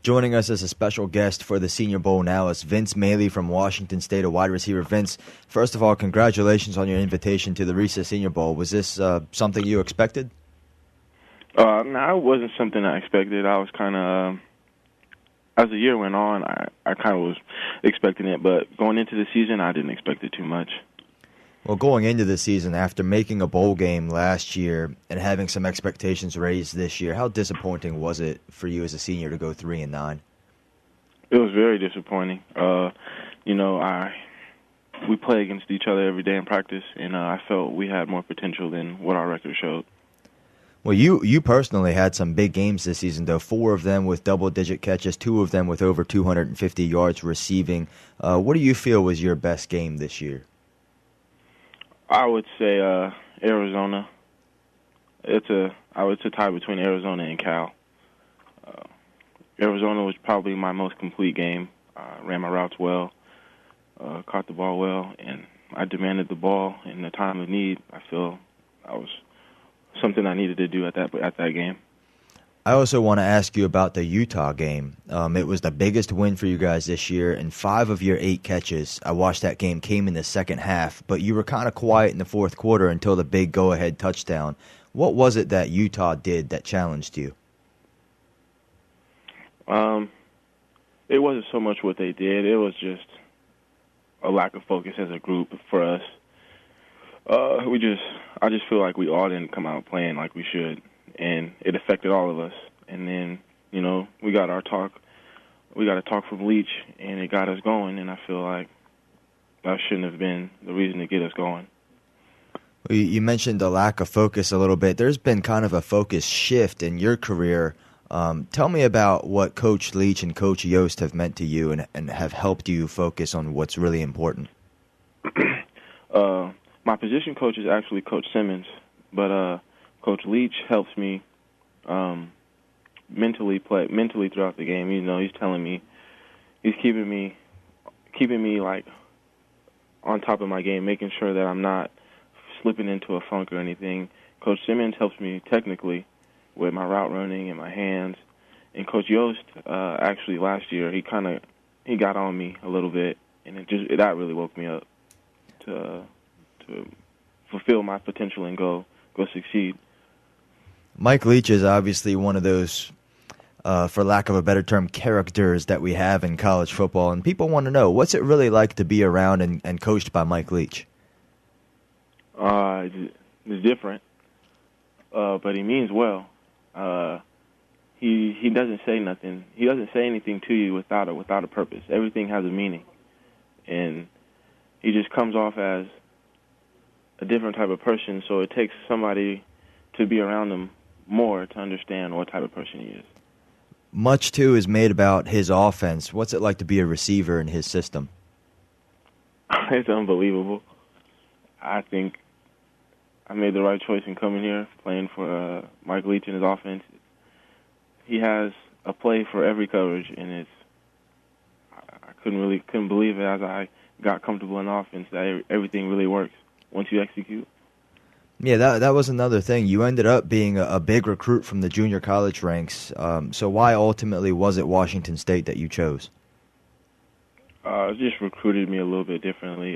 Joining us as a special guest for the Senior Bowl now is Vince Mayle from Washington State, a wide receiver. Vince, first of all, congratulations on your invitation to the Reese Senior Bowl. Was this something you expected? No, it wasn't something I expected. I was kind of, as the year went on, I kind of was expecting it, but going into the season, I didn't expect it too much. Well, going into the season, after making a bowl game last year and having some expectations raised this year, how disappointing was it for you as a senior to go 3-9? It was very disappointing. We play against each other every day in practice, and I felt we had more potential than what our record showed. Well, you personally had some big games this season, though. 4 of them with double-digit catches, 2 of them with over 250 yards receiving. What do you feel was your best game this year? I would say Arizona. It's a tie between Arizona and Cal. Arizona was probably my most complete game. Ran my routes well, caught the ball well, and I demanded the ball in the time of need. I feel that was something I needed to do at that game. I also want to ask you about the Utah game. It was the biggest win for you guys this year, and 5 of your 8 catches, I watched that game, came in the second half, but you were kind of quiet in the fourth quarter until the big go-ahead touchdown. What was it that Utah did that challenged you? It wasn't so much what they did. It was just a lack of focus as a group for us. I just feel like we all didn't come out playing like we should, and it affected all of us. And then, we got our talk. We got a talk from Leach, and it got us going, and I feel like that shouldn't have been the reason to get us going. You mentioned the lack of focus a little bit. There's been kind of a focus shift in your career. Tell me about what Coach Leach and Coach Yost have meant to you and have helped you focus on what's really important. My position coach is actually Coach Simmons, but Coach Leach helps me mentally throughout the game. He's telling me, he's keeping me like on top of my game, making sure that I'm not slipping into a funk or anything. Coach Simmons helps me technically with my route running and my hands. And Coach Yost, actually last year, he got on me a little bit, and that really woke me up to fulfill my potential and go succeed. Mike Leach is obviously one of those, for lack of a better term, characters that we have in college football, and people want to know, what's it really like to be around and coached by Mike Leach? It's different, but he means well. He doesn't say nothing. He doesn't say anything to you without a purpose. Everything has a meaning, and he just comes off as a different type of person. So it takes somebody to be around him more to understand what type of person he is. Much too is made about his offense. What's it like to be a receiver in his system? It's unbelievable. I think I made the right choice in coming here, playing for Mike Leach and his offense. He has a play for every coverage, and I couldn't believe it as I got comfortable in offense that everything really works once you execute. Yeah, that was another thing. You ended up being a big recruit from the junior college ranks. So why ultimately was it Washington State that you chose? It just recruited me a little bit differently.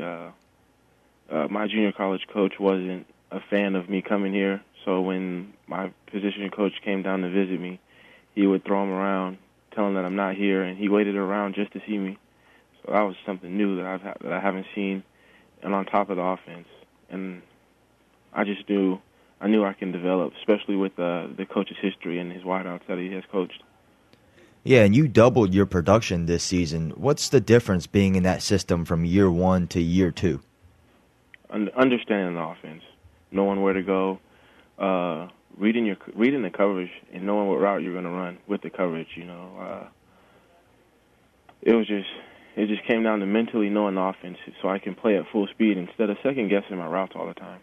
My junior college coach wasn't a fan of me coming here, so when my position coach came down to visit me, he would throw him around, tell him that I'm not here, and he waited around just to see me. So that was something new that I haven't seen, and on top of the offense. And I knew I can develop, especially with the coach's history and his wideouts that he has coached. Yeah, and you doubled your production this season. What's the difference being in that system from year 1 to year 2? Understanding the offense, knowing where to go, reading the coverage, and knowing what route you're going to run with the coverage. It just came down to mentally knowing the offense, so I can play at full speed instead of second guessing my routes all the time.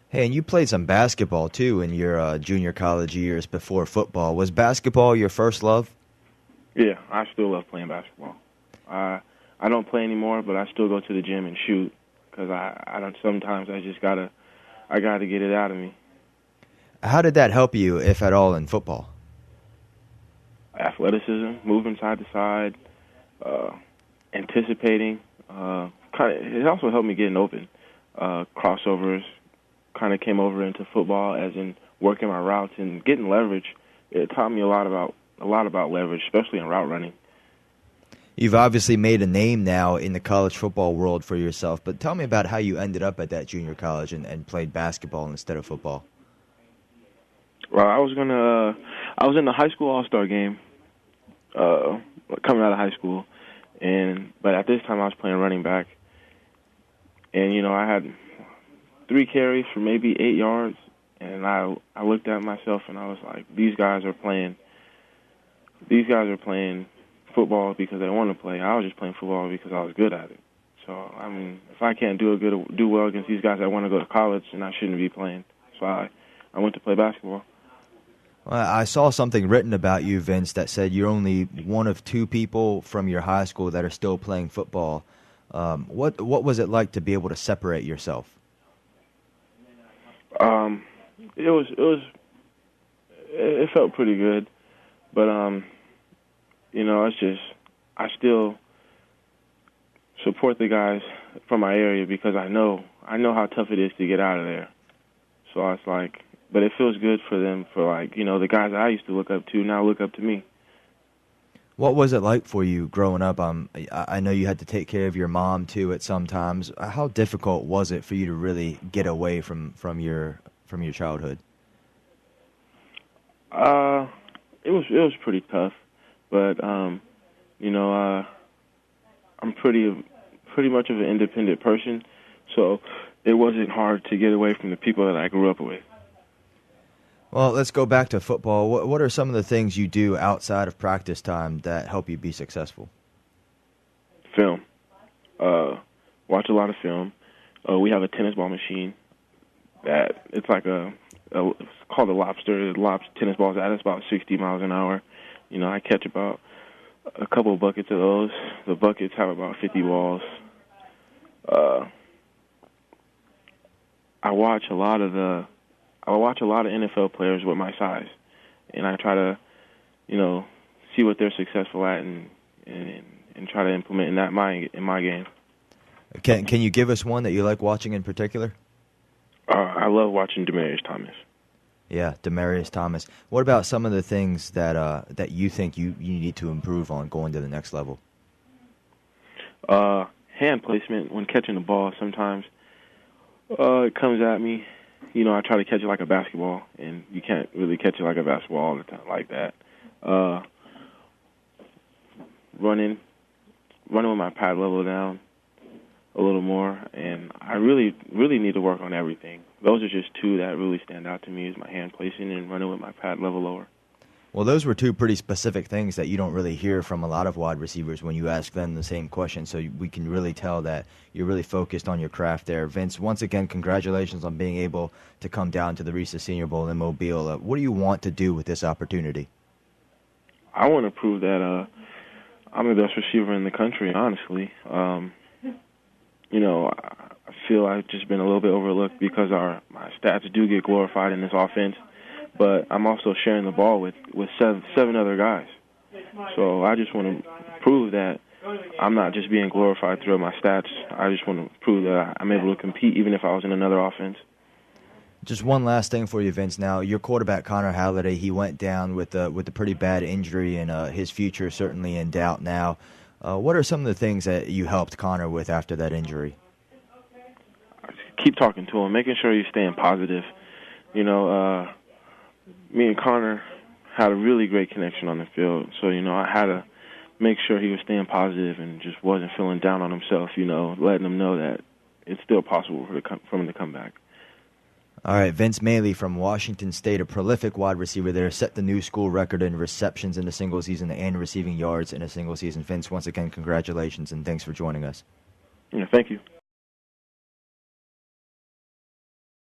Hey, and you played some basketball too in your junior college years before football. Was basketball your first love? Yeah, I still love playing basketball. I don't play anymore, but I still go to the gym and shoot because I don't. Sometimes I gotta get it out of me. How did that help you, if at all, in football? athleticism, moving side to side, anticipating. It also helped me getting open. Crossovers kind of came over into football, as in working my routes and getting leverage. It taught me a lot about leverage, especially in route running. You've obviously made a name now in the college football world for yourself, but tell me about how you ended up at that junior college and played basketball instead of football. Well, I was in the high school all-star game coming out of high school, but at this time I was playing running back, and I had 3 carries for maybe 8 yards, and I looked at myself and I was like, these guys are playing football because they want to play. I was just playing football because I was good at it. So, I mean, if I can't do well against these guys that want to go to college, then I shouldn't be playing. So I went to play basketball. Well, I saw something written about you, Vince, that said you're only one of 2 people from your high school that are still playing football. What was it like to be able to separate yourself? It felt pretty good, but it's just I still support the guys from my area because I know how tough it is to get out of there. So it's like, but it feels good for them, for the guys that I used to look up to now look up to me. What was it like for you growing up? I know you had to take care of your mom too at some times. How difficult was it for you to really get away from your childhood? It was pretty tough, but I'm pretty much of an independent person, so it wasn't hard to get away from the people that I grew up with. Well, let's go back to football. What are some of the things you do outside of practice time that help you be successful? Film. Watch a lot of film. We have a tennis ball machine that it's like it's called a lobster. It lobs tennis balls at us about 60 miles an hour. I catch about a couple of buckets of those. The buckets have about 50 balls. I watch a lot of NFL players with my size, and I try to, see what they're successful at and try to implement in my game. Can you give us one that you like watching in particular? I love watching Demaryius Thomas. Yeah, Demaryius Thomas. What about some of the things that you think you need to improve on going to the next level? Hand placement when catching the ball. Sometimes it comes at me. I try to catch it like a basketball, and you can't really catch it like a basketball all the time like that. Running with my pad level down a little more, and I really need to work on everything. Those are just 2 that really stand out to me, is my hand placing and running with my pad level lower. Well, those were 2 pretty specific things that you don't really hear from a lot of wide receivers when you ask them the same question, so we can really tell that you're really focused on your craft there. Vince, once again, congratulations on being able to come down to the Reese Senior Bowl in Mobile. What do you want to do with this opportunity? I want to prove that I'm the best receiver in the country, honestly. I feel I've just been a little bit overlooked because my stats do get glorified in this offense, but I'm also sharing the ball with 7 other guys. So I just want to prove that I'm not just being glorified through my stats. I just want to prove that I'm able to compete even if I was in another offense. Just one last thing for you, Vince. Now, your quarterback, Connor Halliday, he went down with a pretty bad injury, and his future is certainly in doubt now. What are some of the things that you helped Connor with after that injury? Keep talking to him, making sure he's staying positive. Me and Connor had a really great connection on the field, so, I had to make sure he was staying positive and just wasn't feeling down on himself, letting him know that it's still possible for him to come back. All right, Vince Mayle from Washington State, a prolific wide receiver there, set the new school record in receptions in a single season and receiving yards in a single season. Vince, once again, congratulations, and thanks for joining us. Yeah, thank you.